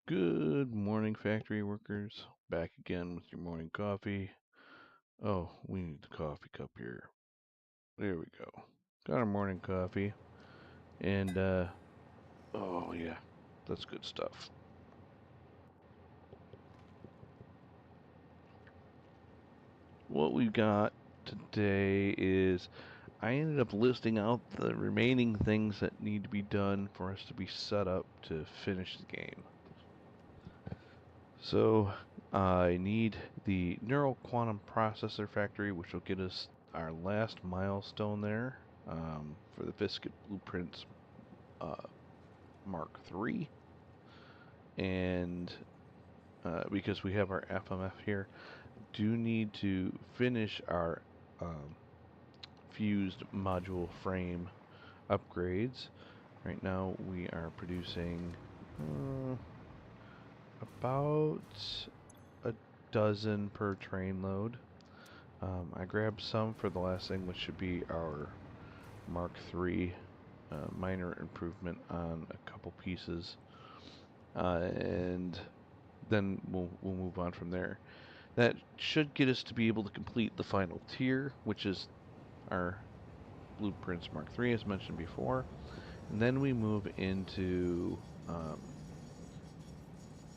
Good morning, factory workers. Back again with your morning coffee. Oh, we need the coffee cup here. There we go. Got our morning coffee. And, oh yeah, that's good stuff. What we've got today is I ended up listing out the remaining things that need to be done for us to be set up to finish the game. So I need the neural quantum processor factory, which will get us our last milestone there for the Biscuit Blueprints uh, Mark III. And because we have our FMF here, do need to finish our fused module frame upgrades. Right now we are producing about a dozen per train load. I grabbed some for the last thing, which should be our Mark III minor improvement on a couple pieces, and then we'll move on from there. That should get us to be able to complete the final tier, which is our Blueprints Mark III, as mentioned before, and then we move into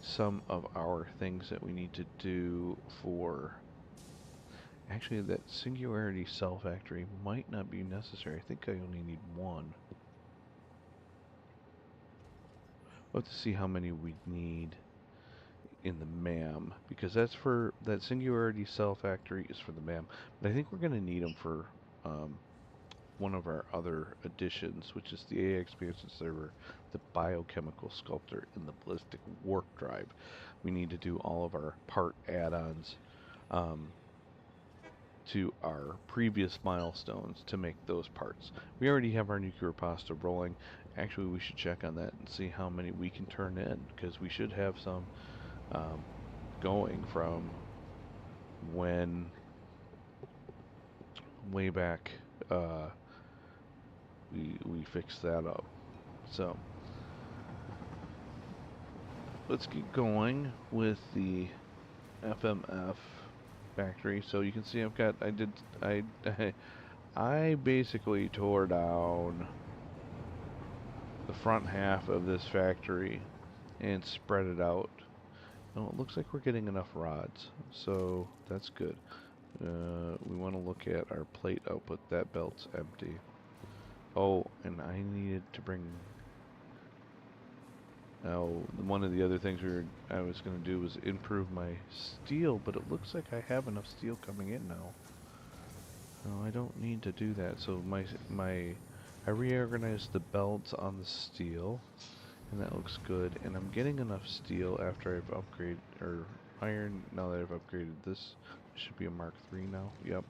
some of our things that we need to do for. Actually, that Singularity Cell Factory might not be necessary. I think I only need one. We'll have to see how many we need in the MAM, because that's for that Singularity Cell Factory is for the MAM. But I think we're going to need them for one of our other additions, which is the AI Expansion Server, the Biochemical Sculptor, and the Ballistic Warp Drive. We need to do all of our part add-ons to our previous milestones to make those parts. We already have our nuclear pasta rolling. Actually, we should check on that and see how many we can turn in, because we should have some going from when way back we fixed that up. So let's get going with the FMF factory. So you can see I basically tore down the front half of this factory and spread it out. Well, it looks like we're getting enough rods, so that's good. We want to look at our plate output. That belt's empty. Oh, and I needed to bring. Oh, one of the other things I was going to do was improve my steel, but it looks like I have enough steel coming in now. No, I don't need to do that. So I reorganized the belts on the steel, and that looks good. And I'm getting enough steel after I've upgraded, or iron, now that I've upgraded this. Should be a Mark III now. Yep,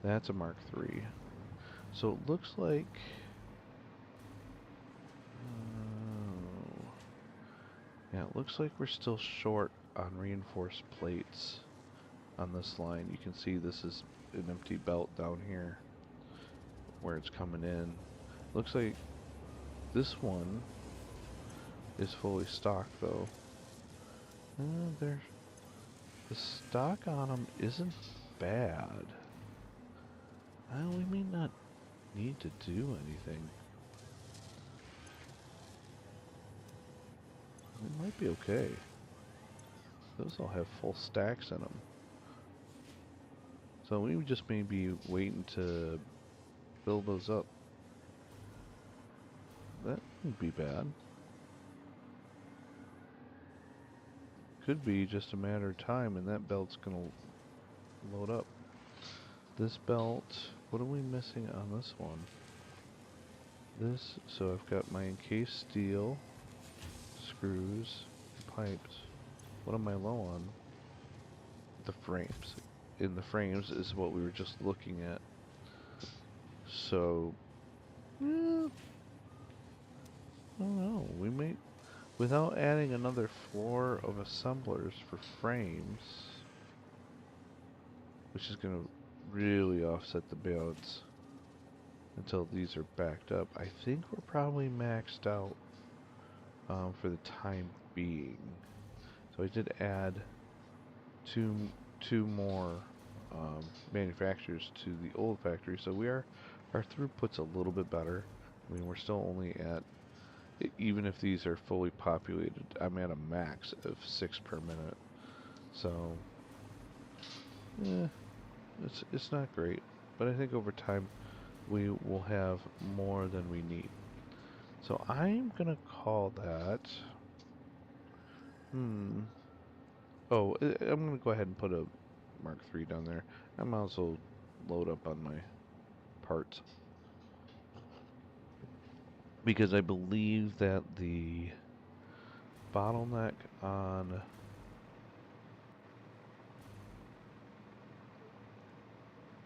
that's a Mark III. So it looks like... yeah, it looks like we're still short on reinforced plates on this line. You can see this is an empty belt down here where it's coming in. Looks like this one is fully stocked though. The stock on them isn't bad. We may not need to do anything. It might be okay. Those all have full stacks in them. So we just may be waiting to build those up. That wouldn't be bad. Could be just a matter of time and that belt's gonna load up. This belt, what are we missing on this one? So I've got my encased steel, screws, pipes. What am I low on? The frames. In the frames is what we were just looking at. So, I don't know, we may, without adding another floor of assemblers for frames, which is going to really offset the balance until these are backed up. I think we're probably maxed out for the time being. So I did add two more manufacturers to the old factory, so our throughput's a little bit better. I mean, we're still only at, even if these are fully populated, I'm at a max of 6 per minute. So, yeah, it's not great, but I think over time we will have more than we need. So I'm gonna call that. Oh, I'm gonna go ahead and put a Mark III down there. I might also load up on my parts because I believe that the bottleneck on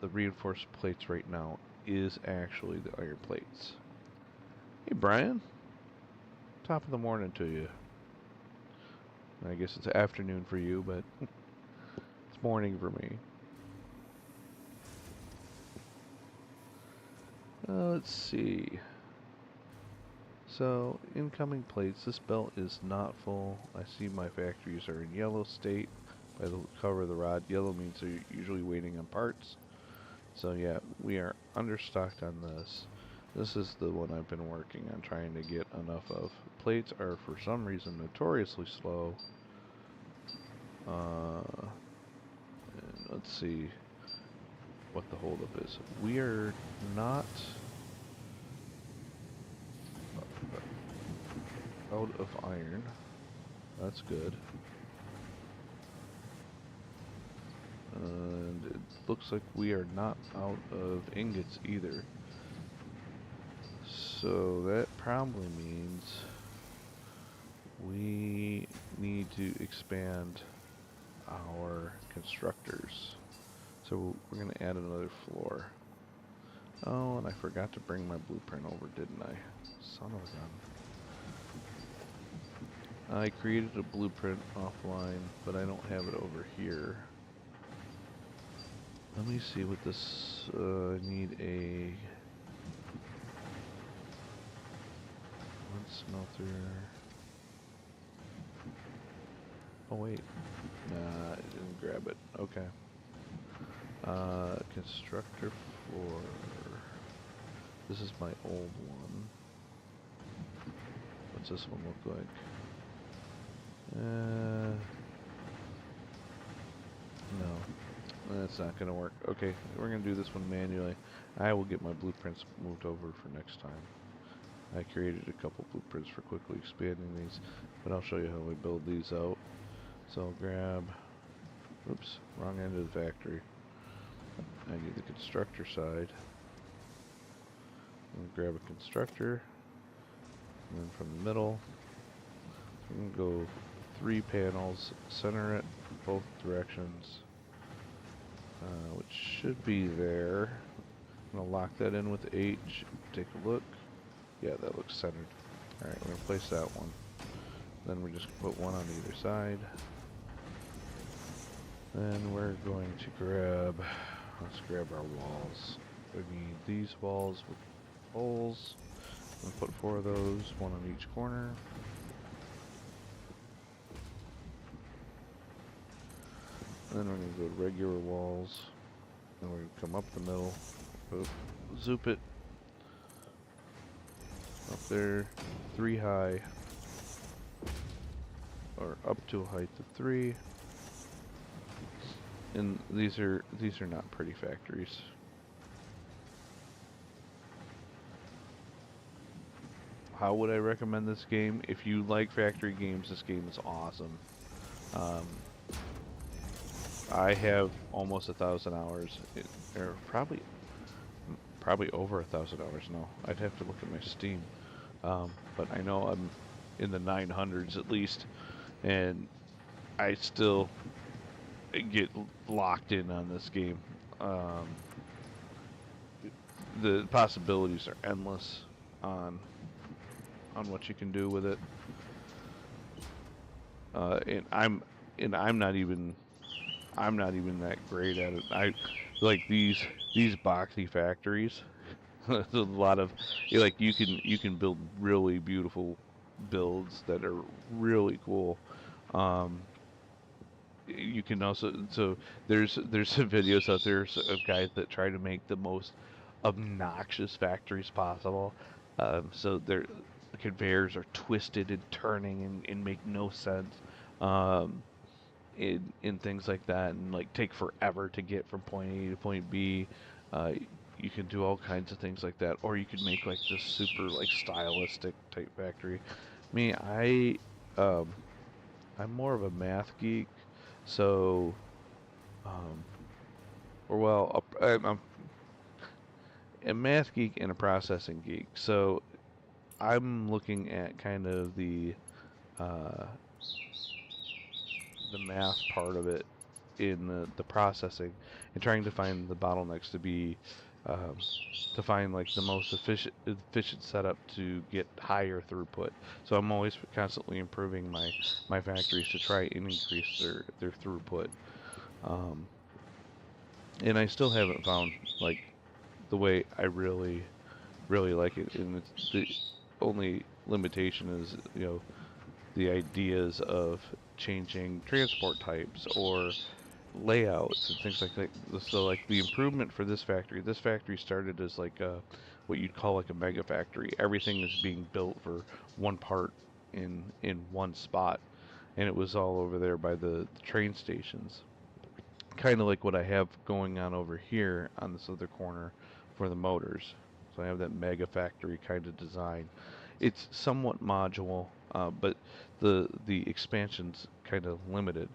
the reinforced plates right now is actually the iron plates. Hey Brian, top of the morning to you. I guess it's afternoon for you, but it's morning for me. Let's see. So, incoming plates. This belt is not full. I see my factories are in yellow state by the cover of the rod. Yellow means they're usually waiting on parts. So yeah, we are understocked on this. This is the one I've been working on trying to get enough of. Plates are for some reason notoriously slow. And let's see what the holdup is. We are not out of iron. That's good. And it looks like we are not out of ingots either. So that probably means we need to expand our constructors. So we're going to add another floor. Oh, and I forgot to bring my blueprint over, didn't I? Son of a gun. I created a blueprint offline, but I don't have it over here. Let me see what this, I need a one smelter. Oh wait, nah, I didn't grab it. Okay. Constructor floor. This is my old one. What's this one look like? No, that's not gonna work. Okay, we're gonna do this one manually. I will get my blueprints moved over for next time. I created a couple blueprints for quickly expanding these, but I'll show you how we build these out. So I'll grab, oops, wrong end of the factory. I need the constructor side. I'm gonna grab a constructor, and then from the middle, I'm gonna go 3 panels, center it both directions, which should be there. I'm gonna lock that in with H. Take a look. Yeah, that looks centered. Alright, we're gonna place that one. Then we just put one on either side. Then we're going to grab, let's grab our walls. We need these walls with holes. I'm gonna put 4 of those, one on each corner. And then we're going to go to regular walls. And we're going to come up the middle. Zoop it. Up there. 3 high. Or up to a height of 3. And these are not pretty factories. How would I recommend this game? If you like factory games, this game is awesome. I have almost 1,000 hours, or probably over 1,000 hours now. I'd have to look at my Steam, but I know I'm in the 900s at least, and I still get locked in on this game. The possibilities are endless on what you can do with it, and I'm not even that great at it. I like these boxy factories. There's a lot of, like, you can build really beautiful builds that are really cool. Um, you can also there's some videos out there of guys that try to make the most obnoxious factories possible. So their conveyors are twisted and turning and make no sense. Um, in things like that, and like take forever to get from point A to point B. Uh, you can do all kinds of things like that, or you could make like this super like stylistic type factory. Me, um, I'm more of a math geek, so um, or well, I'm a math geek and a processing geek. So I'm looking at kind of uh, the math part of it in the processing and trying to find the bottlenecks to be um, to find like the most efficient setup to get higher throughput. So I'm always constantly improving my factories to try and increase their throughput. Um, and I still haven't found like the way I really like it. And it's the only limitation is the ideas of changing transport types or layouts and things like that. So like the improvement for this factory started as like what you'd call like a mega factory. Everything is being built for one part in one spot, and it was all over there by the train stations. Kind of like what I have going on over here on this other corner for the motors. So I have that mega factory kind of design. It's somewhat modular, but the expansion's kind of limited.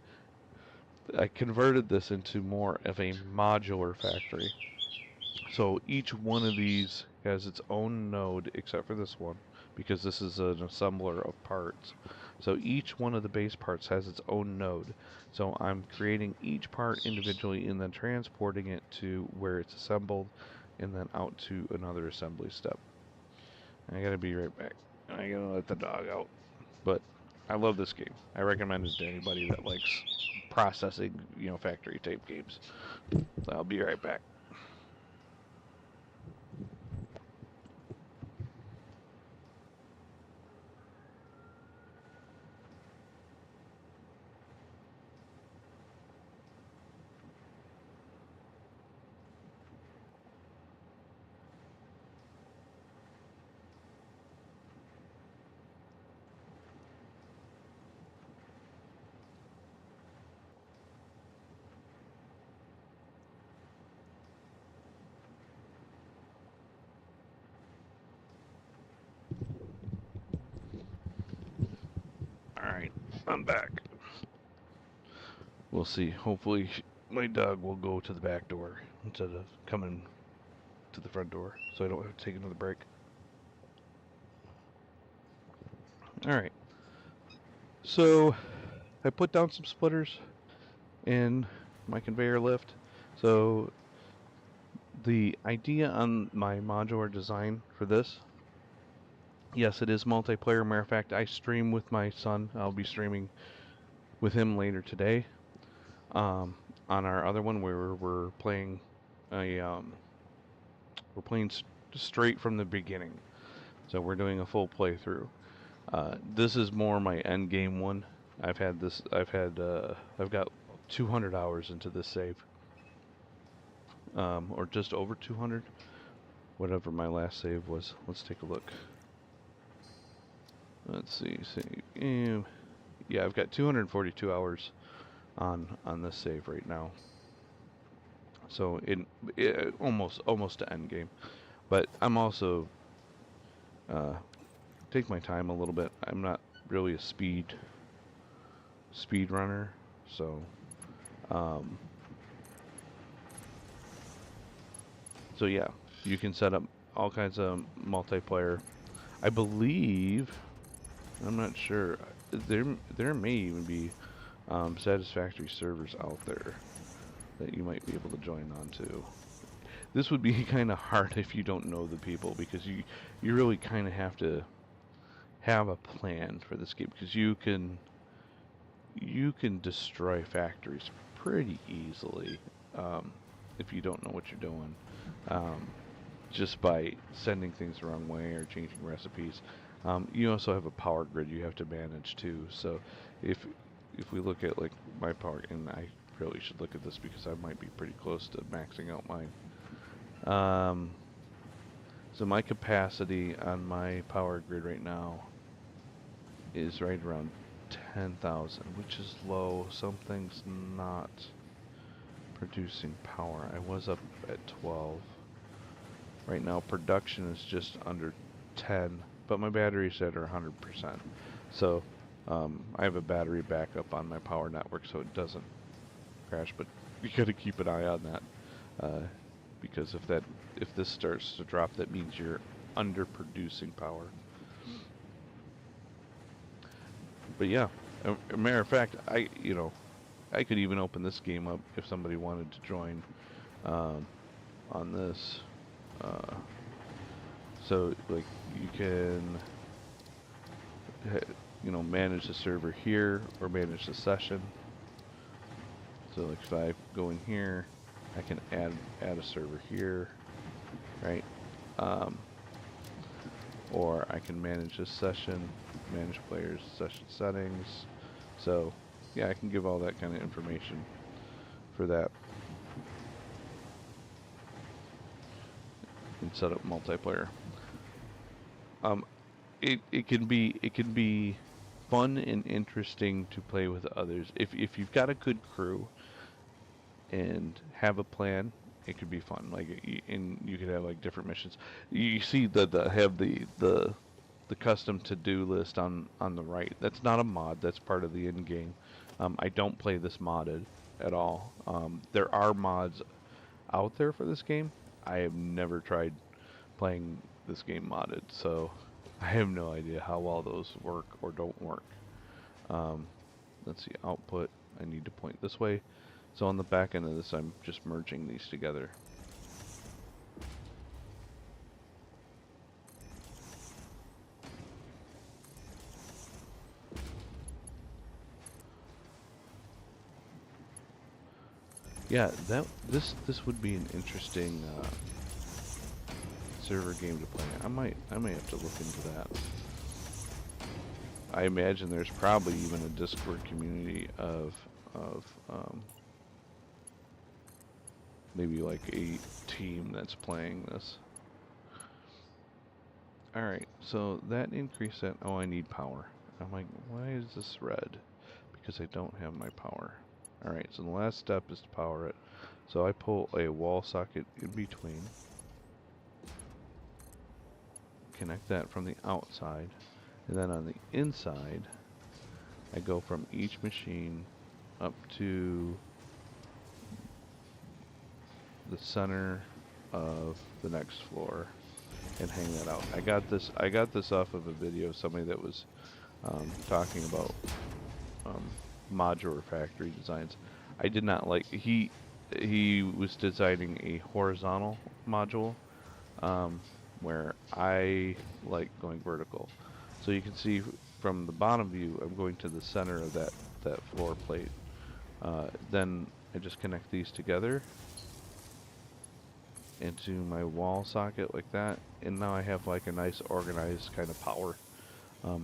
I converted this into more of a modular factory. So each one of these has its own node, except for this one, because this is an assembler of parts. So each one of the base parts has its own node. So I'm creating each part individually and then transporting it to where it's assembled and then out to another assembly step. I gotta be right back. I gotta let the dog out. But I love this game. I recommend it to anybody that likes processing, factory type games. So I'll be right back. Alright, I'm back. We'll see. Hopefully, my dog will go to the back door instead of coming to the front door, so I don't have to take another break. Alright, so I put down some splitters in my conveyor lift. So the idea on my modular design for this, yes, it is multiplayer. Matter of fact, I stream with my son. I'll be streaming with him later today. Um, on our other one, where we're playing a straight from the beginning. So we're doing a full playthrough. This is more my end game one. I've got 200 hours into this save, or just over 200, whatever my last save was. Let's take a look. Let's see. Yeah, I've got 242 hours on this save right now. So almost to end game, but I'm also uh, take my time a little bit. I'm not really a speed runner, so um, so yeah, you can set up all kinds of multiplayer. I believe, I'm not sure. There may even be Satisfactory servers out there that you might be able to join onto. This would be kind of hard if you don't know the people, because you really kind of have to have a plan for this game, because you can destroy factories pretty easily um, if you don't know what you're doing, um, just by sending things the wrong way or changing recipes. You also have a power grid you have to manage too. So if if we look at like my power, and I really should look at this because I might be pretty close to maxing out mine. So my capacity on my power grid right now is right around 10,000, which is low. Something's not producing power. I was up at 12. Right now production is just under 10, but my batteries at are 100%. So I have a battery backup on my power network so it doesn't crash, but you gotta keep an eye on that because if this starts to drop, that means you're underproducing power. But yeah, a matter of fact, I could even open this game up if somebody wanted to join um, on this. Uh, so like you can manage the server here or manage the session. So like if I go in here, I can add a server here, right? Um, or I can manage this session, manage players, session settings. So yeah, I can give all that kind of information for that and set up multiplayer. Um, it can be fun and interesting to play with others if you've got a good crew and have a plan. It could be fun. Like, and you could have like different missions. You see the have the custom to-do list on the right. That's not a mod. That's part of the in-game. I don't play this modded at all. There are mods out there for this game. I have never tried playing this game modded, so I have no idea how well those work or don't work. Um, let's see, output. I need to point this way. So on the back end of this, I'm just merging these together. Yeah, this would be an interesting server game to play. I might have to look into that. I imagine there's probably even a Discord community of maybe like a team that's playing this. All right, so that increased that. Oh, I need power. I'm like, why is this red? Because I don't have my power. All right, so the last step is to power it. So I pull a wall socket in between, connect that from the outside, and then on the inside, I go from each machine up to the center of the next floor and hang that out. I got this off of a video of somebody that was talking about um, modular factory designs. I did not like he was designing a horizontal module where I like going vertical. So you can see from the bottom view, I'm going to the center of that floor plate. Then I just connect these together into my wall socket like that, and now I have like a nice organized kind of power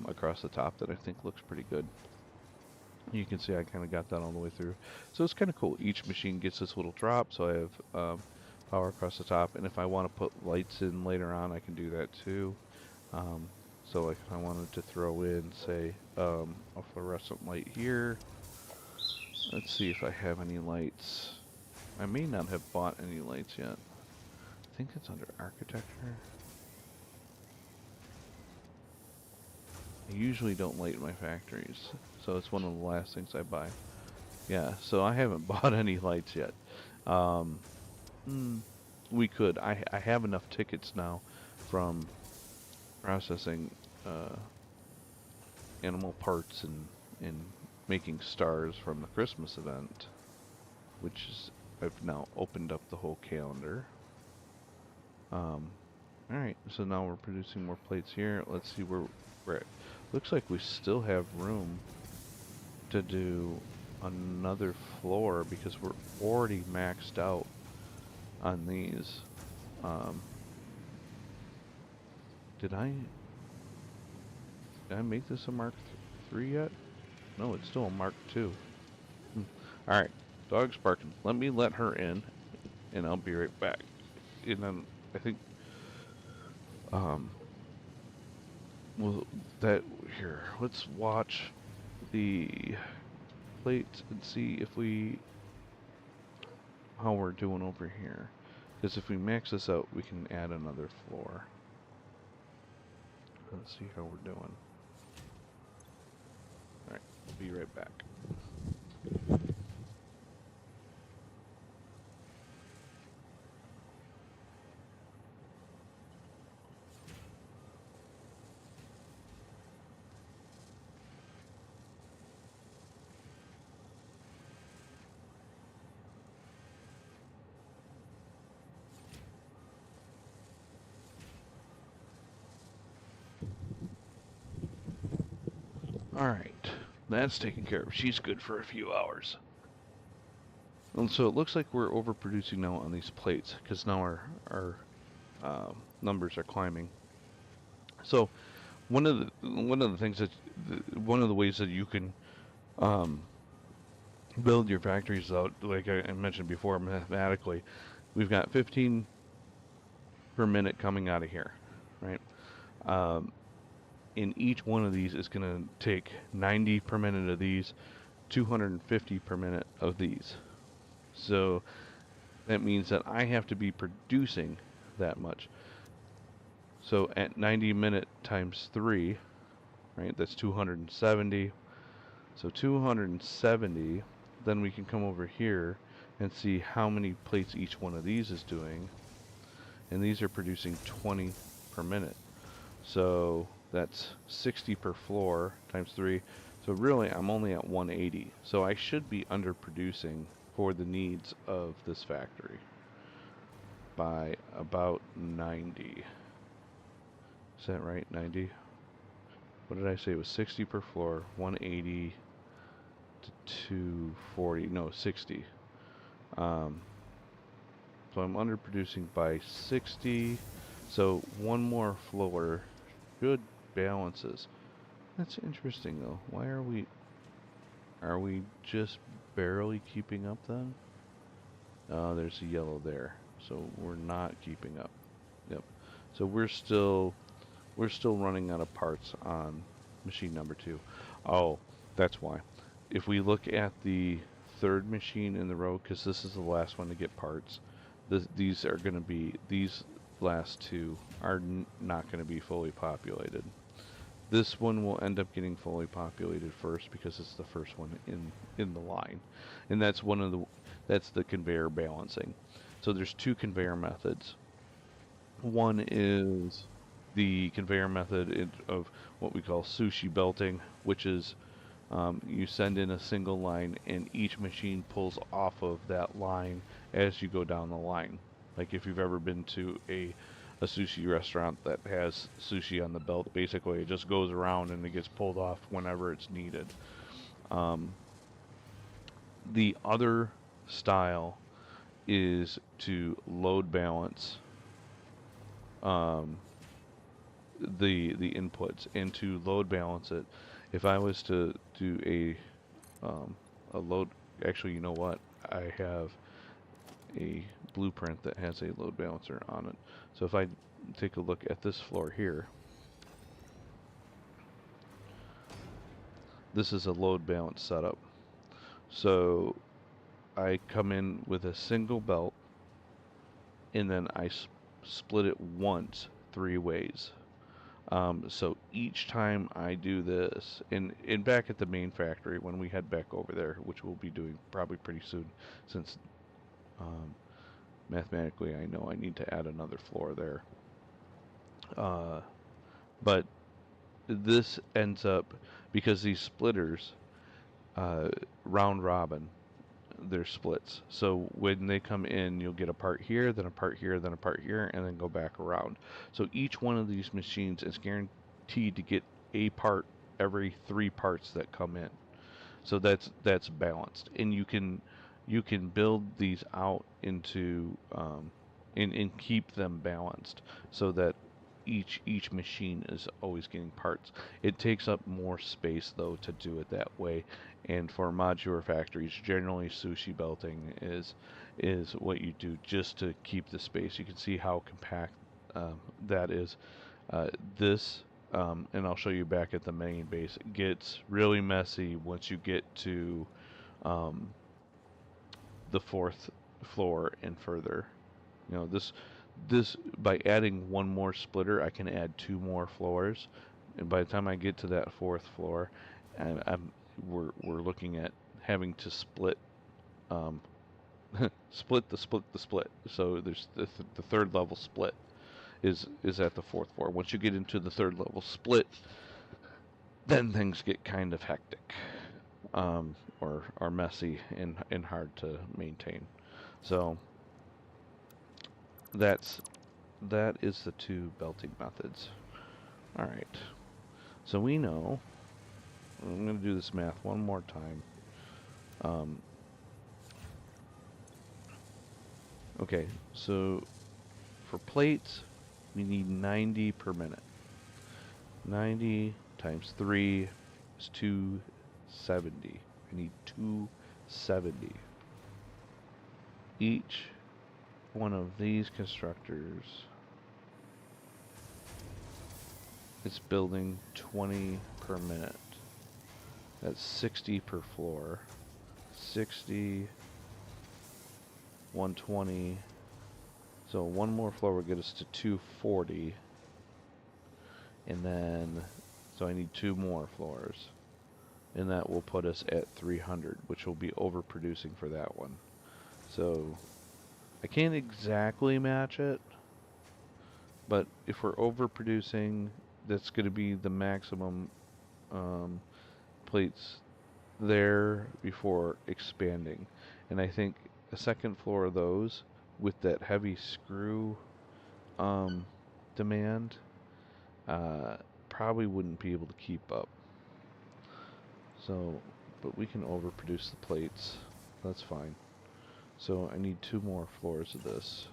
across the top that I think looks pretty good. You can see I kind of got that all the way through. So it's kind of cool. Each machine gets this little drop, so I have power across the top, and if I want to put lights in later on, I can do that too. So like if I wanted to throw in, say, a fluorescent light here. Let's see if I have any lights. I may not have bought any lights yet. I think it's under architecture. I usually don't light my factories, so it's one of the last things I buy. Yeah, so I haven't bought any lights yet. Um, we could. I have enough tickets now from processing animal parts and making stars from the Christmas event, which is I've now opened up the whole calendar. Alright, so now we're producing more plates here. Let's see where we're at. Looks like we still have room to do another floor because we're already maxed out on these. Did I? Did I make this a Mark 3 yet? No, it's still a Mark 2. Alright, dog's barking. Let her in, and I'll be right back. And then I think, um, well, that, here, let's watch the plates and see if how we're doing over here. Because if we max this out, we can add another floor. Let's see how we're doing. Alright, be right back. Alright, that's taken care of. She's good for a few hours. And so it looks like we're overproducing now on these plates, because now our numbers are climbing. So one of the things that one of the ways that you can um, build your factories out, like I mentioned before, mathematically, we've got 15 per minute coming out of here, right? Um, in each one of these is going to take 90 per minute of these, 250 per minute of these. So that means that I have to be producing that much. So at 90 minute times 3, right, that's 270. So 270, then we can come over here and see how many plates each one of these is doing. And these are producing 20 per minute. So that's 60 per floor times 3. So really, I'm only at 180. So I should be underproducing for the needs of this factory by about 90. Is that right? 90? What did I say? It was 60 per floor, 180 to 240. No, 60. So I'm underproducing by 60. So one more floor should balances. That's interesting though. Why are we just barely keeping up then? Oh, there's a yellow there. So we're not keeping up. Yep. So we're still running out of parts on machine number 2. Oh, that's why. If we look at the third machine in the row, because this is the last one to get parts, these are going to be, these last two are not going to be fully populated. This one will end up getting fully populated first because it's the first one in the line, and that's that's the conveyor balancing. So there's two conveyor methods. One is the conveyor method of what we call sushi belting, which is you send in a single line and each machine pulls off of that line as you go down the line. Like if you've ever been to a sushi restaurant that has sushi on the belt, basically it just goes around and it gets pulled off whenever it's needed. Um, the other style is to load balance um, the inputs, and to load balance it. If I was to do a load, actually, you know what? I have a blueprint that has a load balancer on it. So if I take a look at this floor here, this is a load balance setup. So I come in with a single belt, and then I split it once 3 ways. So each time I do this, and back at the main factory when we head back over there, which we'll be doing probably pretty soon, since um, mathematically I know I need to add another floor there. But this ends up, because these splitters, round robin, they're splits. So when they come in, you'll get a part here, then a part here, then a part here, and then go back around. So each one of these machines is guaranteed to get a part every 3 parts that come in. So that's balanced, and you can build these out into and keep them balanced so that each machine is always getting parts. It takes up more space though to do it that way. And for modular factories, generally sushi belting is what you do just to keep the space. You can see how compact that is. Uh, this and I'll show you back at the main base. It gets really messy once you get to um, the fourth floor and further. You know, this by adding one more splitter, I can add two more floors, and by the time I get to that fourth floor, we're looking at having to split um, split the split the split. So there's the third level split is at the fourth floor. Once you get into the third level split, then things get kind of hectic, or are messy and hard to maintain. So that's that is the two belting methods. All right. So we know. I'm going to do this math one more time. Um, okay. So for plates, we need 90 per minute. 90 times 3 is 270. I need 270. Each one of these constructors is building 20 per minute. That's 60 per floor. 60, 120. So one more floor will get us to 240. And then, so I need two more floors. And that will put us at 300, which will be overproducing for that one. So I can't exactly match it, but if we're overproducing, that's going to be the maximum plates there before expanding. And I think a second floor of those with that heavy screw demand probably wouldn't be able to keep up. So, but we can overproduce the plates. That's fine. So I need two more floors of this.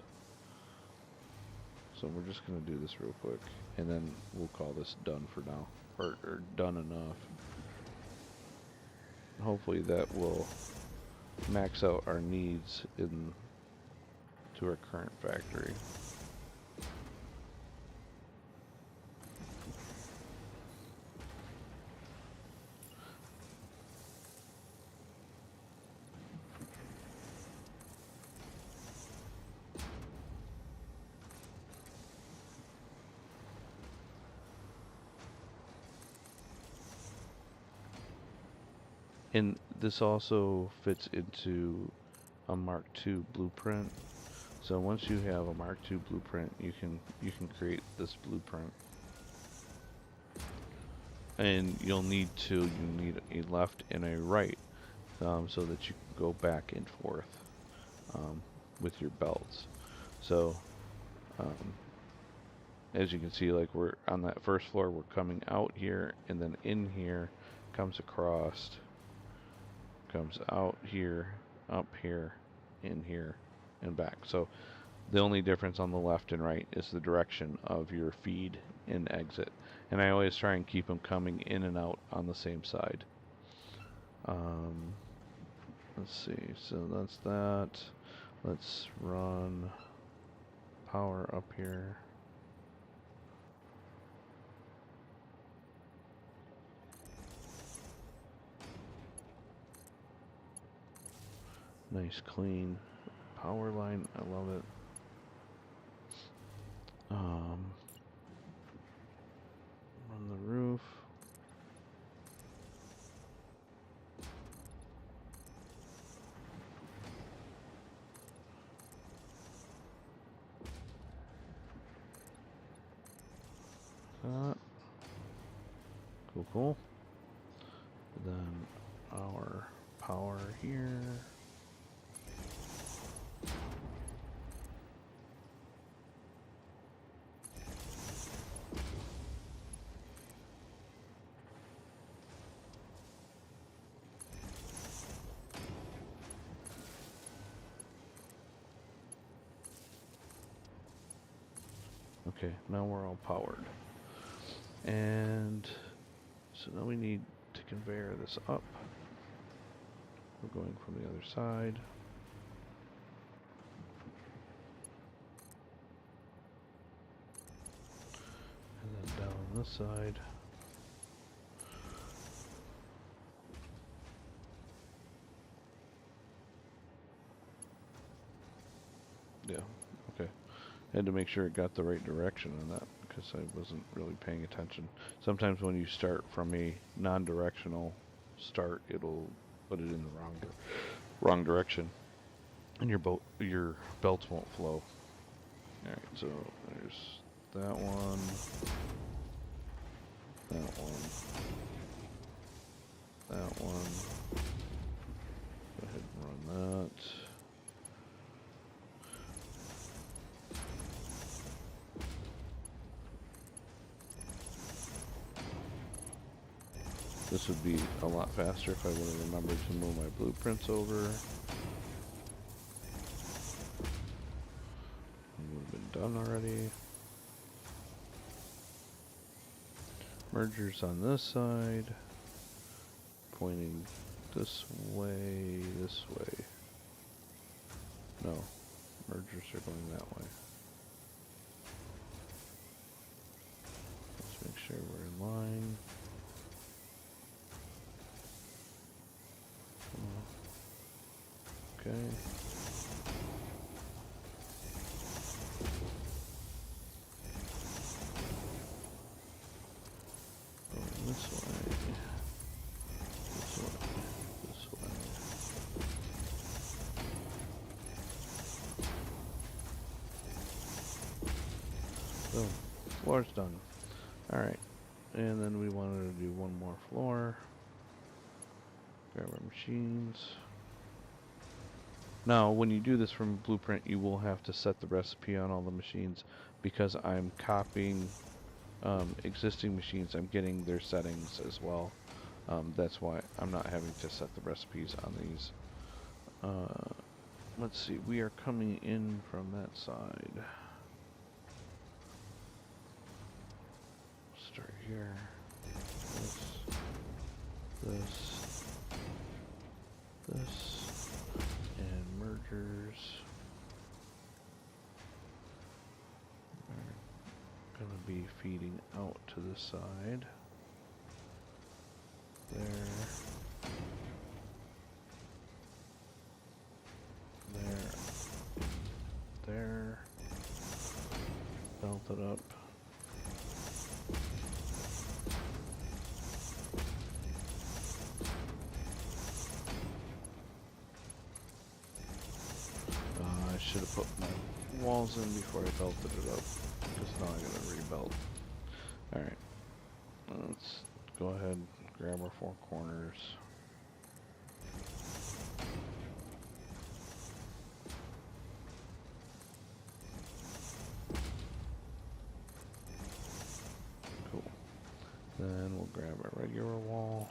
So we're just going to do this real quick. And then we'll call this done for now. Or done enough. Hopefully that will max out our needs in to our current factory. And this also fits into a Mark II blueprint. So once you have a Mark II blueprint, you can create this blueprint. And you need a left and a right, so that you can go back and forth with your belts. So as you can see, like we're on that first floor, we're coming out here and then in here, comes across, comes out here, up here, in here, and back. So the only difference on the left and right is the direction of your feed and exit. And I always try and keep them coming in and out on the same side. Let's see, so that's that. Let's run power up here. Nice clean power line, I love it. Run the roof. Cool, cool. Then our power here. Okay, now we're all powered. And so now we need to conveyor this up. We're going from the other side. And then down this side. Yeah, okay. Had to make sure it got the right direction on that because I wasn't really paying attention. Sometimes when you start from a non-directional start, it'll put it in the wrong direction, and your belts won't flow. All right, so there's that one, that one, that one. Go ahead and run that. This would be a lot faster if I would have remembered to move my blueprints over. It would have been done already. Mergers on this side. Pointing this way, this way. No, mergers are going that way. Let's make sure we're in line. Okay. Going this way. This way. This way. Boom. Floor's done. Alright. And then we wanted to do one more floor. Grab our machines. Now, when you do this from Blueprint, you will have to set the recipe on all the machines because I'm copying existing machines. I'm getting their settings as well. That's why I'm not having to set the recipes on these. Let's see, we are coming in from that side. Start here. This. And mergers. We're going to be feeding out to the side. There. There. Belt it up. I should have put my walls in before I belted it up, because now I gotta rebelt. Alright, let's go ahead and grab our 4 corners. Cool. Then we'll grab our regular wall.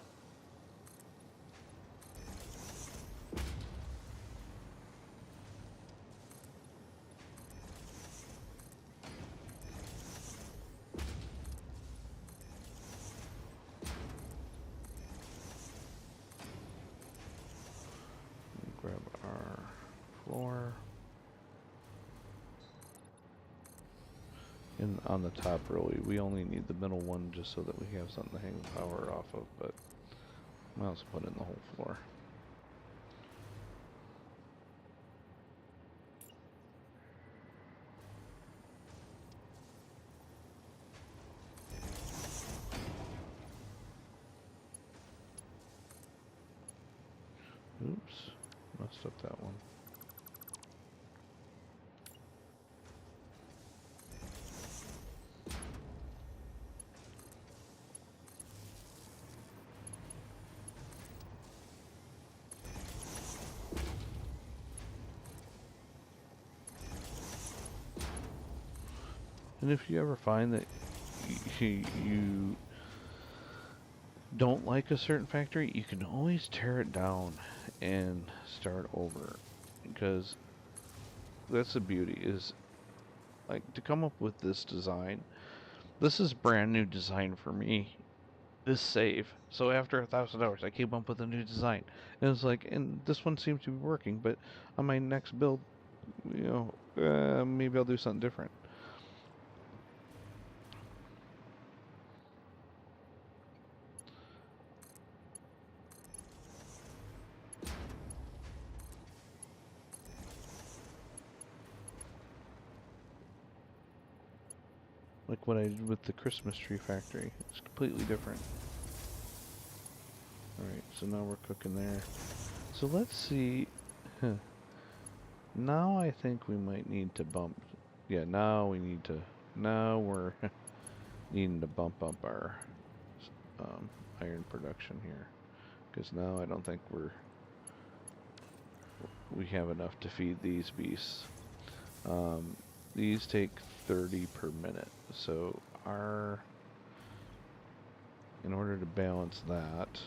Grab our floor. And on the top, really, we only need the middle one just so that we have something to hang the power off of, but I also put in the whole floor. Oops, messed up that one. And if you ever find that you don't like a certain factory, you can always tear it down and start over, because that's the beauty, is like to come up with this design. This is brand new design for me. This save. So after 1,000 hours, I came up with a new design. And it was like, and this one seems to be working, but on my next build, maybe I'll do something different. Like what I did with the Christmas tree factory. It's completely different. Alright, so now we're cooking there. So let's see. Now I think we might need to bump. Yeah, now we need to. Now we're needing to bump up our iron production here. Because now I don't think we have enough to feed these beasts. These take 30 per minute. So in order to balance that,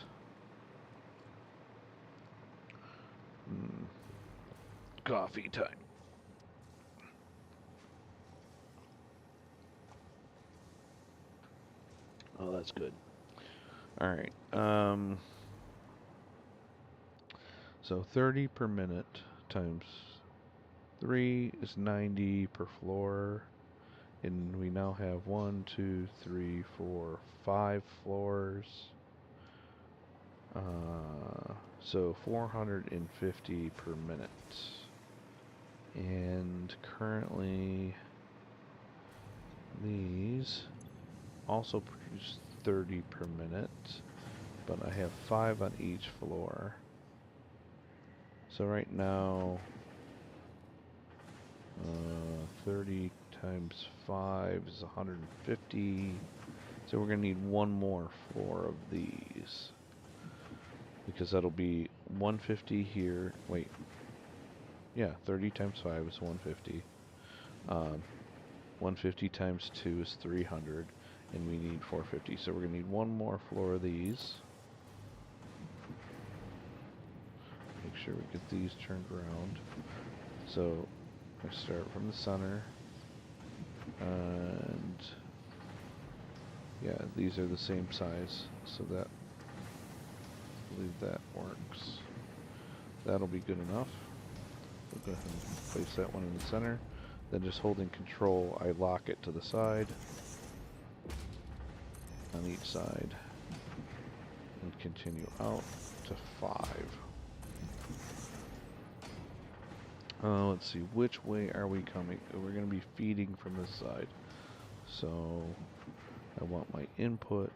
coffee time. Oh, that's good. All right. So 30 per minute times 3 is 90 per floor. And we now have 1, 2, 3, 4, 5 floors. So 450 per minute. And currently these also produce 30 per minute, but I have 5 on each floor. So right now, 30 times 5 is 150. So we're going to need one more floor of these. Because that'll be 150 here. Wait. Yeah, 30 times 5 is 150. 150 times 2 is 300. And we need 450. So we're going to need one more floor of these. Make sure we get these turned around. So I start from the center. And yeah, these are the same size. So that, I believe that works. That'll be good enough. We'll go ahead and place that one in the center. Then just holding control, I lock it to the side. On each side. And continue out to 5. Let's see, which way are we coming? We're going to be feeding from this side. So I want my input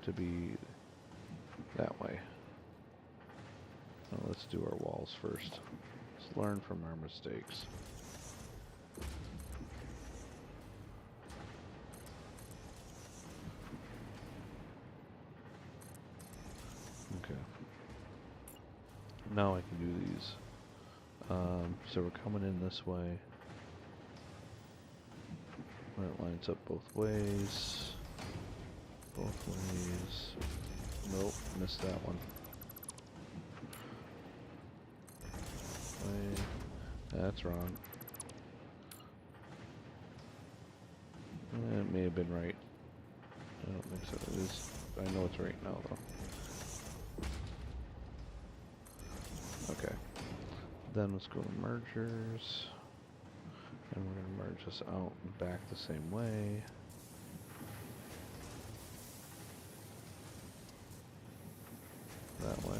to be that way. Now let's do our walls first. Let's learn from our mistakes. Okay. Now I can do these. So we're coming in this way. That lines up both ways. Both ways. Nope, missed that one. Way. That's wrong. It may have been right. I don't think so. It is. I know it's right now though. Okay. Then let's go to mergers. And we're going to merge this out and back the same way. That way.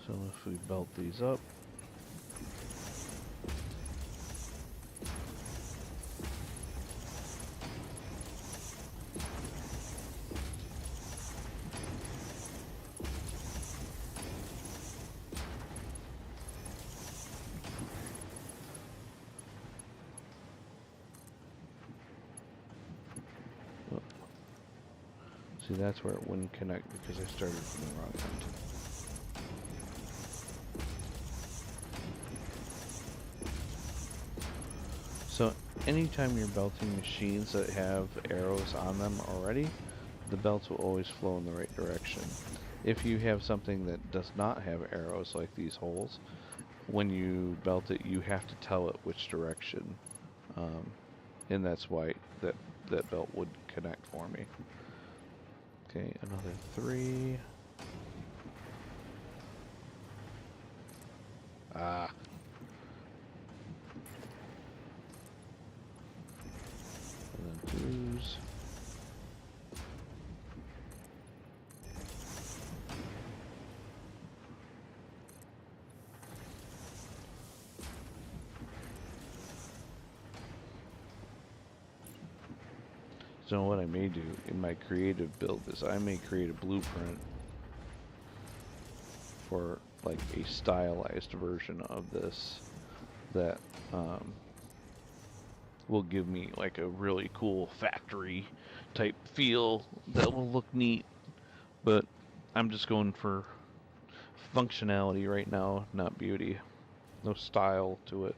So if we belt these up, see, that's where it wouldn't connect because I started from the wrong end. So anytime you're belting machines that have arrows on them already, the belts will always flow in the right direction. If you have something that does not have arrows like these holes, when you belt it, you have to tell it which direction. Um, and that's why that belt would connect for me. Okay, another 3. Ah. And then 2s. So what I may do in my creative build is I may create a blueprint for like a stylized version of this that will give me like a really cool factory type feel that will look neat. But I'm just going for functionality right now, not beauty. No style to it.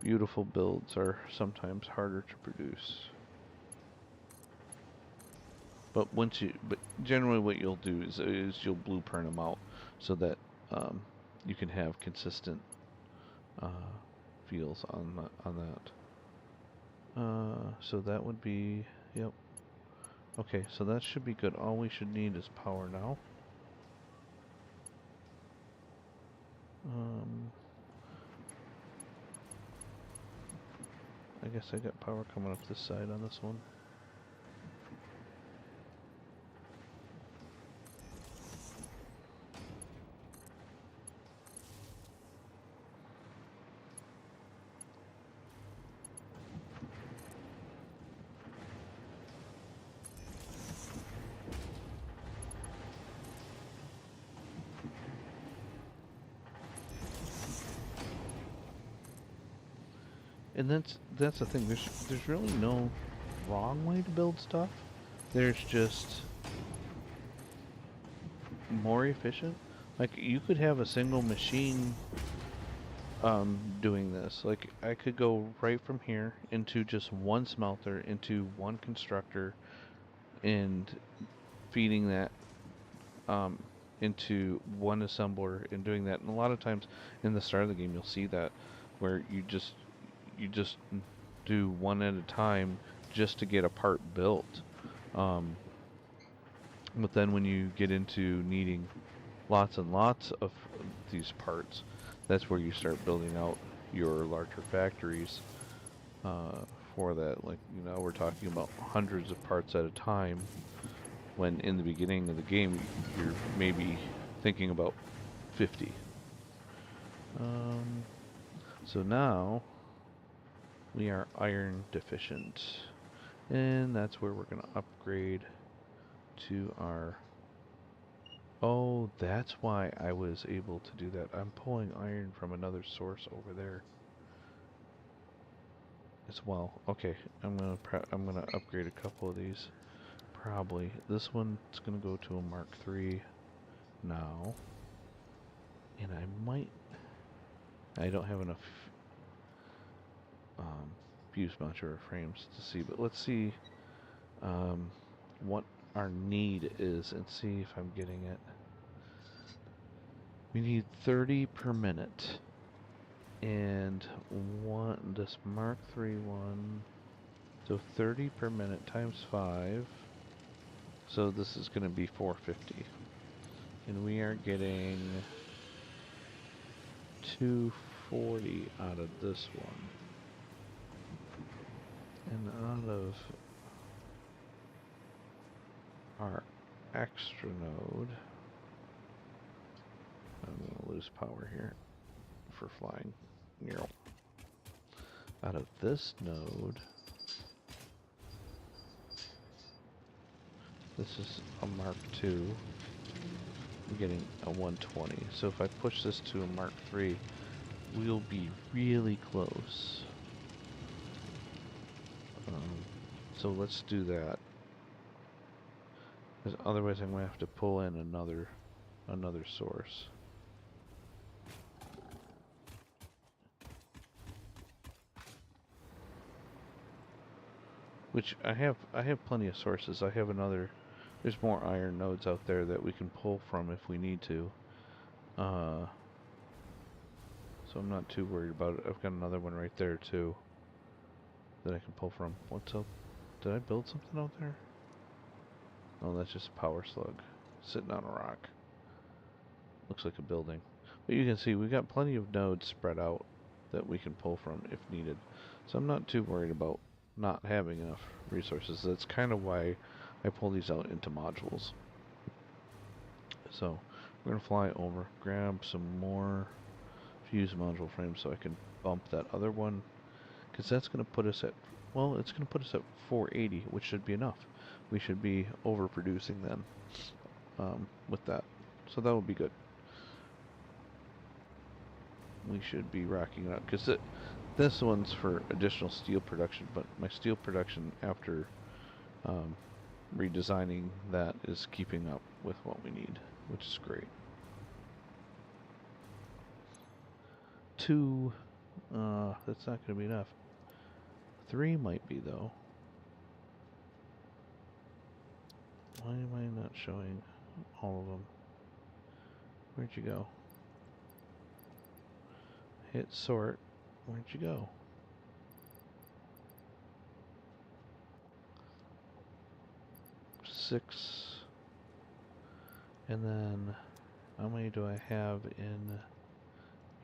Beautiful builds are sometimes harder to produce. But generally what you'll do is you'll blueprint them out so that you can have consistent uh, feels on that. So that would be, yep. Okay, so that should be good. All we should need is power now. I guess I got power coming up this side on this one. And that's the thing. There's really no wrong way to build stuff. There's just more efficient. Like you could have a single machine doing this. Like I could go right from here into just one smelter, into one constructor, and feeding that um, into one assembler and doing that. And a lot of times in the start of the game, you'll see that where you just do one at a time just to get a part built. Um, but then when you get into needing lots and lots of these parts, that's where you start building out your larger factories uh, for that. Like, you know, we're talking about hundreds of parts at a time, when in the beginning of the game, you're maybe thinking about 50. Um, so now we are iron deficient, and that's where we're going to upgrade to our... Oh, that's why I was able to do that. I'm pulling iron from another source over there as well. Okay, I'm gonna upgrade a couple of these. Probably this one's gonna go to a Mark III now, and I might... I don't have enough fuse modular frames to see, but let's see what our need is and see if I'm getting it. We need 30 per minute, and this Mark III one, so 30 per minute times 5, so this is going to be 450, and we are getting 240 out of this one, and out of our extra node, I'm going to lose power here for flying. Out of this node, this is a Mark II, I'm getting a 120. So if I push this to a Mark III, we'll be really close. So let's do that. Because otherwise I'm going to have to pull in another another source. Which I have plenty of sources. I have another, there's more iron nodes out there that we can pull from if we need to. So I'm not too worried about it. I've got another one right there too that I can pull from. What's up? Did I build something out there? Oh, that's just a power slug sitting on a rock. Looks like a building. But you can see we've got plenty of nodes spread out that we can pull from if needed. So I'm not too worried about not having enough resources. That's kind of why I pull these out into modules. So we're going to fly over, grab some more fuse module frames so I can bump that other one. Because that's going to put us at, well, it's going to put us at 480, which should be enough. We should be overproducing then with that. So that will be good. We should be rocking it out. Because this one's for additional steel production, but my steel production after redesigning that is keeping up with what we need, which is great. 2, that's not going to be enough. 3 might be though. Why am I not showing all of them? Where'd you go? Hit sort. Where'd you go? Six. And then how many do I have in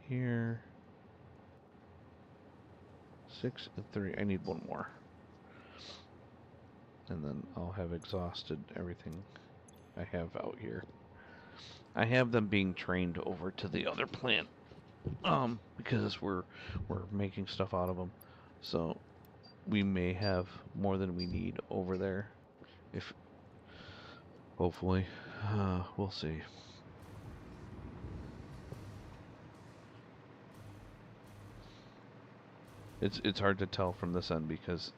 here? 6 and 3. I need one more. And then I'll have exhausted everything I have out here. I have them being trained over to the other plant. Because we're making stuff out of them. So we may have more than we need over there. If hopefully, we'll see. It's hard to tell from this end because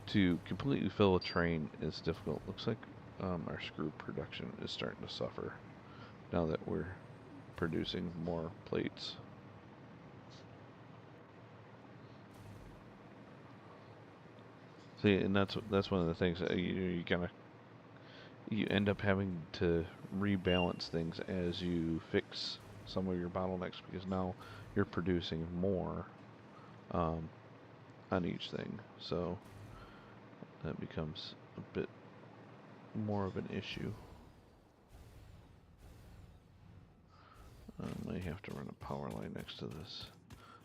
to completely fill a train is difficult. Looks like our screw production is starting to suffer now that we're producing more plates. See, and that's one of the things that you end up having to rebalance things as you fix some of your bottlenecks because now you're producing more on each thing, so that becomes a bit more of an issue. I might have to run a power line next to this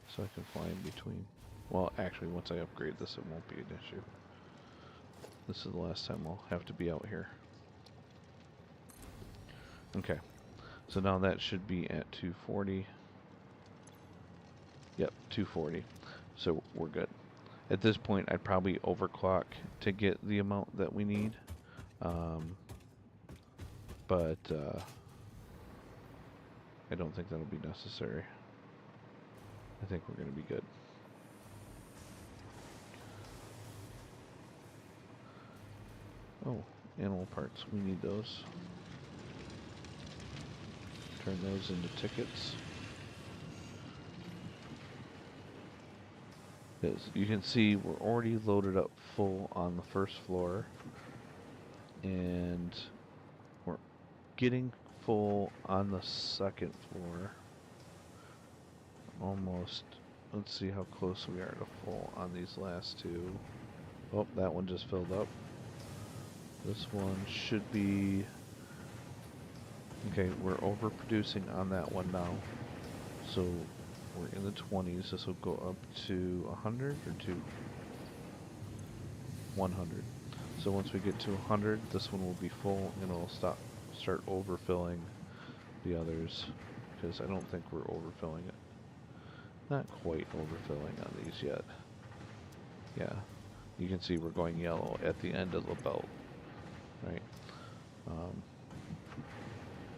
so I can fly in between. Well, actually, once I upgrade this, it won't be an issue. This is the last time I'll have to be out here. Okay, so now that should be at 240. Yep, 240. So we're good. At this point, I'd probably overclock to get the amount that we need. But I don't think that'll be necessary. I think we're going to be good. Oh, animal parts. We need those. Turn those into tickets. As you can see, we're already loaded up full on the first floor. And we're getting full on the second floor. Almost. Let's see how close we are to full on these last two. Oh, that one just filled up. This one should be... Okay, we're overproducing on that one now. So we're in the 20s. This will go up to 100 or to 100. So once we get to 100, this one will be full and it'll start overfilling the others because I don't think we're overfilling it. Not quite overfilling on these yet. Yeah, you can see we're going yellow at the end of the belt, right?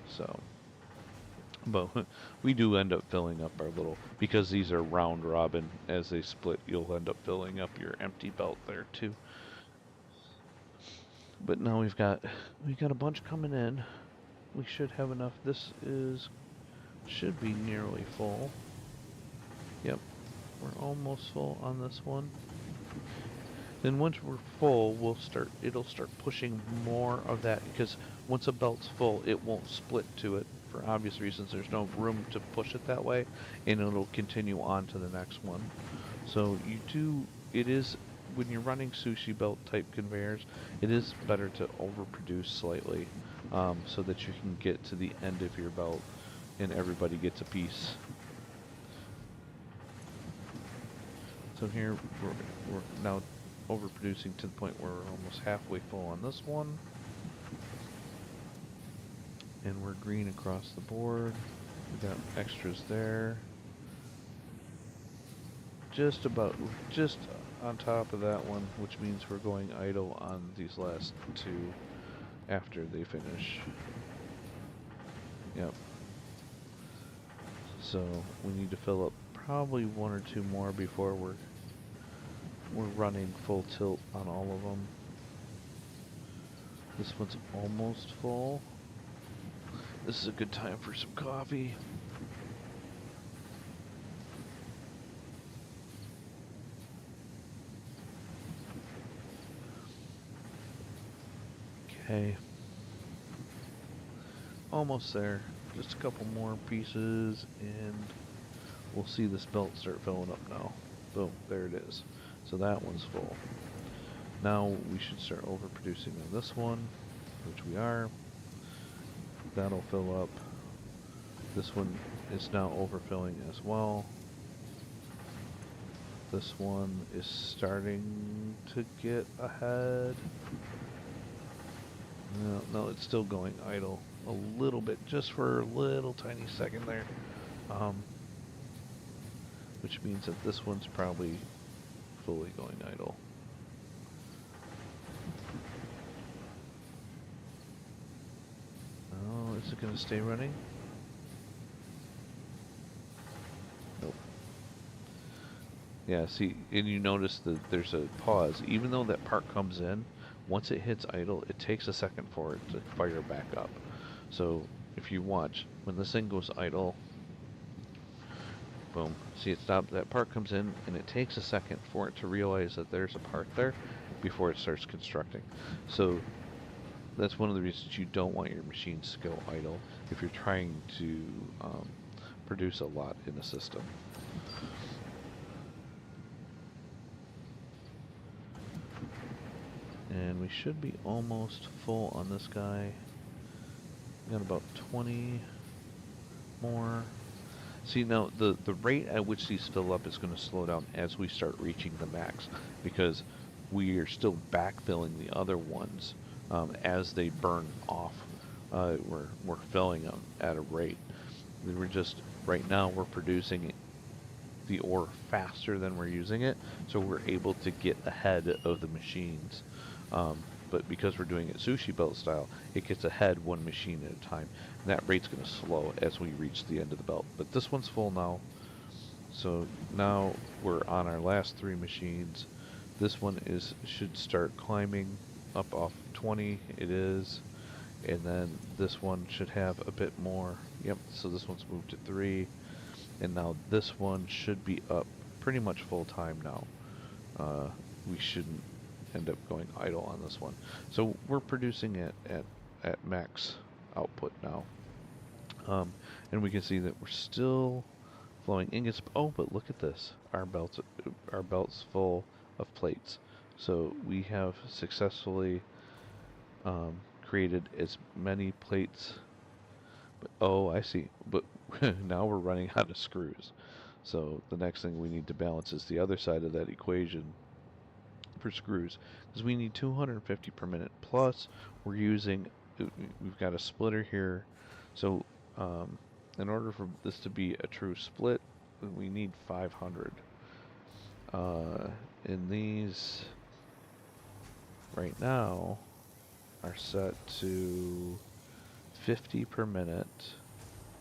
So, but we do end up filling up our little, because these are round robin, as they split, you'll end up filling up your empty belt there too. But now we've got a bunch coming in. we should have enough. This should be nearly full. Yep, we're almost full on this one. Then once we're full, it'll start pushing more of that, because once a belt's full, it won't split to it for obvious reasons. There's no room to push it that way, and it'll continue on to the next one. So it is, when you're running sushi belt type conveyors, it is better to overproduce slightly, so that you can get to the end of your belt and everybody gets a piece. So here we're now overproducing to the point where we're almost halfway full on this one. And we're green across the board. We got extras there. Just on top of that one, which means we're going idle on these last two after they finish. Yep. So we need to fill up probably one or two more before we're running full tilt on all of them. This one's almost full. This is a good time for some coffee. Okay. Almost there. Just a couple more pieces and we'll see this belt start filling up now. Boom, there it is. So that one's full. Now we should start overproducing on this one, which we are. That'll fill up. This one is now overfilling as well. This one is starting to get ahead. No, it's still going idle a little bit, just for a little tiny second there. Which means that this one's probably fully going idle. Oh, is it going to stay running? Nope. Yeah, see, and you notice that there's a pause. Even though that part comes in, once it hits idle, it takes a second for it to fire back up. So if you watch, when this thing goes idle, boom, see it stopped, that part comes in, and it takes a second for it to realize that there's a part there before it starts constructing. So that's one of the reasons you don't want your machines to go idle if you're trying to produce a lot in a system. And we should be almost full on this guy. Got about 20 more. See, now the rate at which these fill up is going to slow down as we start reaching the max, because we are still backfilling the other ones as they burn off. We're filling them at a rate. Right now we're producing the ore faster than we're using it, so we're able to get ahead of the machines. But because we're doing it sushi belt style, it gets ahead one machine at a time. And that rate's going to slow as we reach the end of the belt. But this one's full now. So now we're on our last three machines. This one should start climbing up off 20. It is. And then this one should have a bit more. Yep, so this one's moved to 3. And now this one should be up pretty much full time now. We shouldn't end up going idle on this one. So we're producing it at max output now. And we can see that we're still flowing ingots. Oh, but look at this. Our belt's full of plates. So we have successfully created as many plates. But, oh, I see. But now we're running out of screws. So the next thing we need to balance is the other side of that equation for screws, because we need 250 per minute, plus we've got a splitter here. So in order for this to be a true split, we need 500. And these right now are set to 50 per minute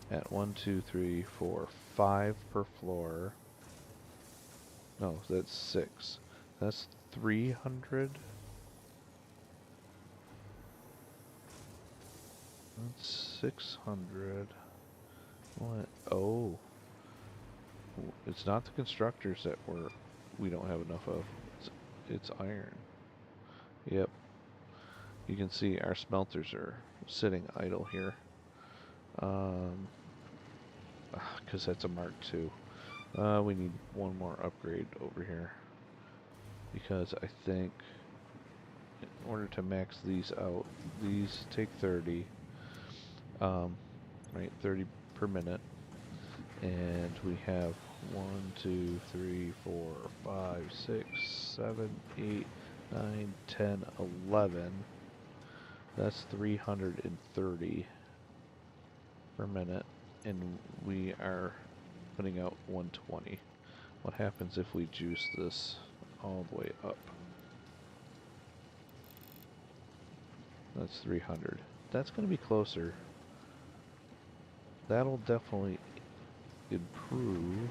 at 1, 2, 3, 4, 5 per floor. No, that's 6. That's 300. That's 600. What? Oh, it's not the constructors that we don't have enough of. It's iron. Yep. You can see our smelters are sitting idle here. Because that's a Mark II. We need one more upgrade over here. Because I think in order to max these out, these take 30. Right, 30 per minute. And we have 1, 2, 3, 4, 5, 6, 7, 8, 9, 10, 11. That's 330 per minute. And we are putting out 120. What happens if we juice this all the way up? That's 300. That's going to be closer. That'll definitely improve.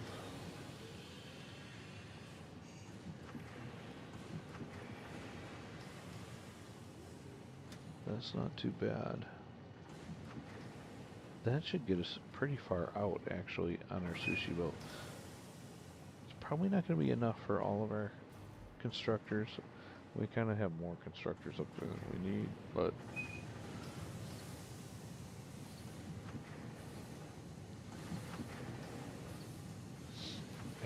That's not too bad. That should get us pretty far out, actually, on our sushi boat. It's probably not going to be enough for all of our constructors. We kind of have more constructors up there than we need, but...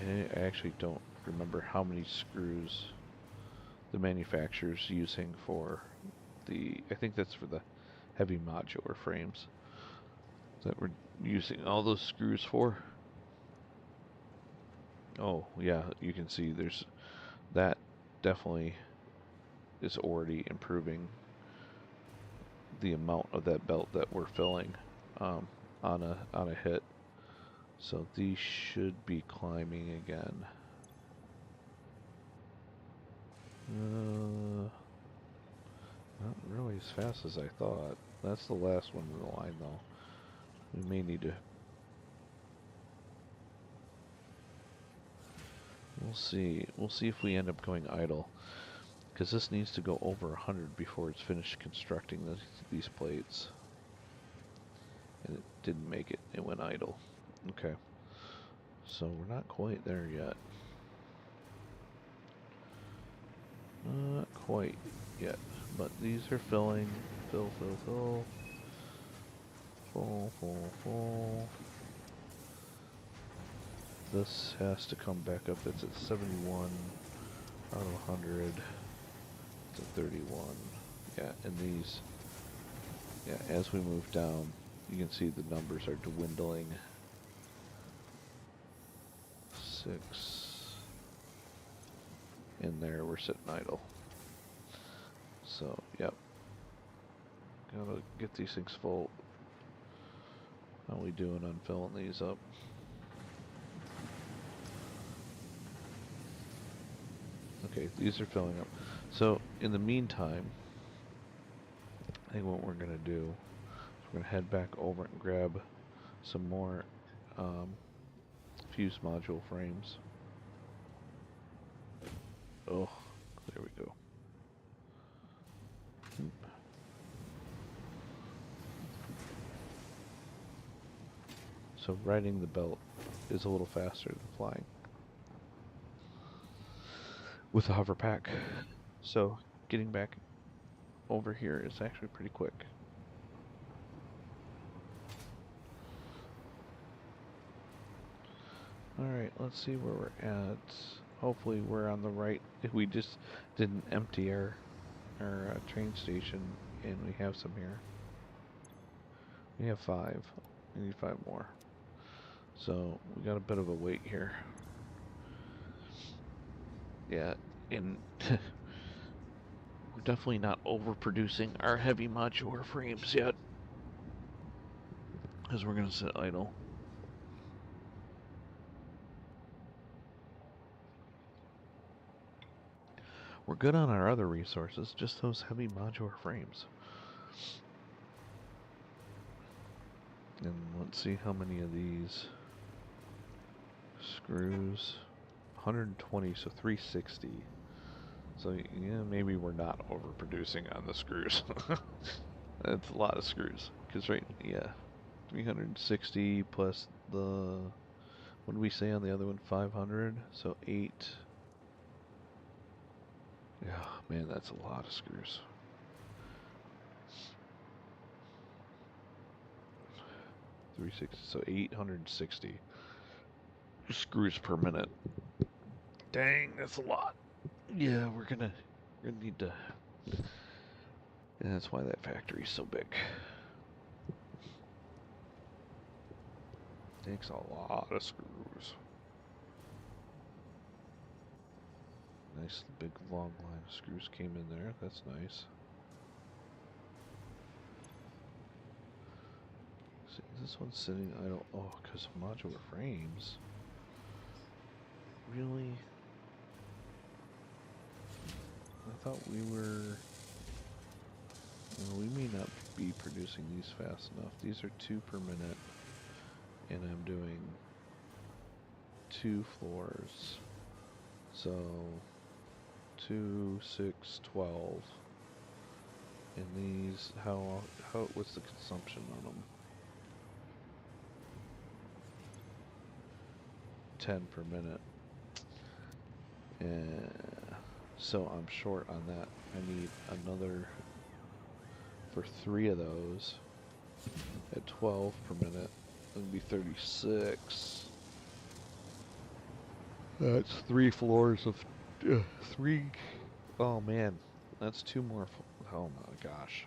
I actually don't remember how many screws the manufacturer's using for the... I think that's for the heavy modular frames that we're using all those screws for. Oh, yeah, you can see there's... That definitely is already improving the amount of that belt that we're filling on a hit. So these should be climbing again. Not really as fast as I thought. That's the last one in the line, though. We may need to... We'll see. We'll see if we end up going idle. Because this needs to go over 100 before it's finished constructing these plates. And it didn't make it. It went idle. Okay. So we're not quite there yet. Not quite yet. But these are filling. Fill, fill, fill. Full, full, full. This has to come back up. It's at 71 out of 100. It's at 31. Yeah, and these, yeah, as we move down, you can see the numbers are dwindling. 6. In there, we're sitting idle. So, yep. Gotta get these things full. How we doing on filling these up? Okay, these are filling up. So, in the meantime, I think what we're going to do is we're going to head back over and grab some more fuse module frames. Oh, there we go. So riding the belt is a little faster than flying with the hover pack. So getting back over here is actually pretty quick. Alright, let's see where we're at. Hopefully we're on the right. If we just didn't empty our train station, and we have some here. We have 5. We need 5 more. So we got a bit of a wait here. Yeah, and we're definitely not overproducing our heavy modular frames yet, because we're going to sit idle. We're good on our other resources, just those heavy modular frames. And let's see how many of these screws. 120, so 360. So yeah, maybe we're not overproducing on the screws. That's a lot of screws. Because right, yeah, 360 plus the, what did we say on the other one? 500. So 8. Yeah, man, that's a lot of screws. 360, so 860 screws per minute. Dang, that's a lot. Yeah, we're gonna need to. And that's why that factory is so big. Takes a lot of screws. Nice big long line of screws came in there. That's nice. See, this one's sitting idle. Oh, because of modular frames. Really? I thought we were. Well, we may not be producing these fast enough. These are 2 per minute. And I'm doing 2 floors. So 2, 6, 12. And these, what's the consumption on them? 10 per minute. And so I'm short on that. I need another for 3 of those at 12 per minute. It would be 36. That's 3 floors of 3. Oh man, that's 2 more. Oh my gosh.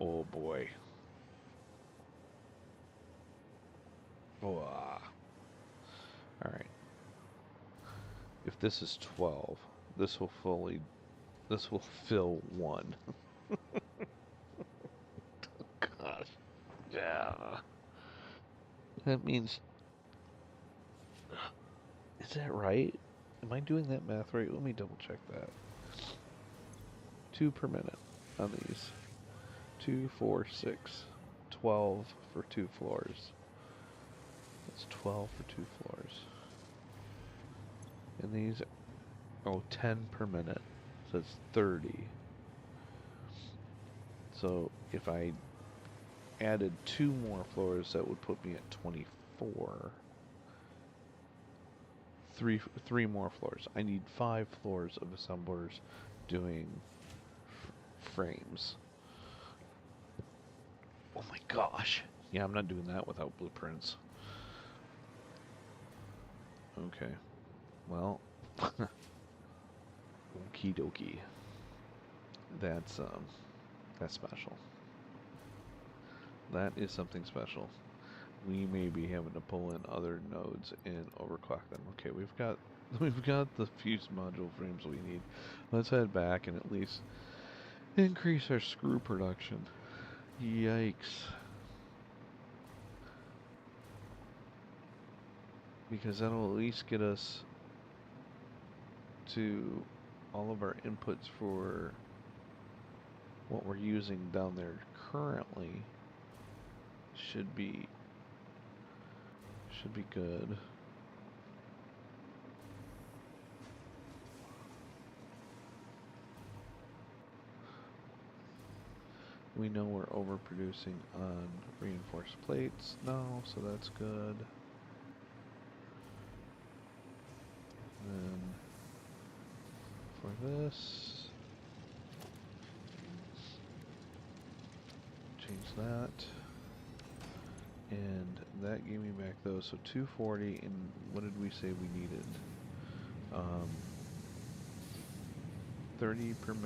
Oh boy. Oh, alright. If this is 12, this will fill 1. Gosh. Yeah. That means, is that right? Am I doing that math right? Let me double check that. 2 per minute on these. 2, 4, 6. 12 for 2 floors. That's 12 for 2 floors. And these, 10 per minute. So it's 30. So if I added 2 more floors, that would put me at 24. 3 more floors. I need 5 floors of assemblers doing frames. Oh my gosh. Yeah, I'm not doing that without blueprints. Okay. Well, okie dokie. That's special. That is something special. We may be having to pull in other nodes and overclock them. Okay, we've got the fuse module frames we need. Let's head back and at least increase our screw production. Yikes. Because that'll at least get us to all of our inputs for what we're using down there currently. Should be good. We know we're overproducing on reinforced plates now, so that's good. Then for this, change that. And that gave me back those, so 240, and what did we say we needed? 30 per minute.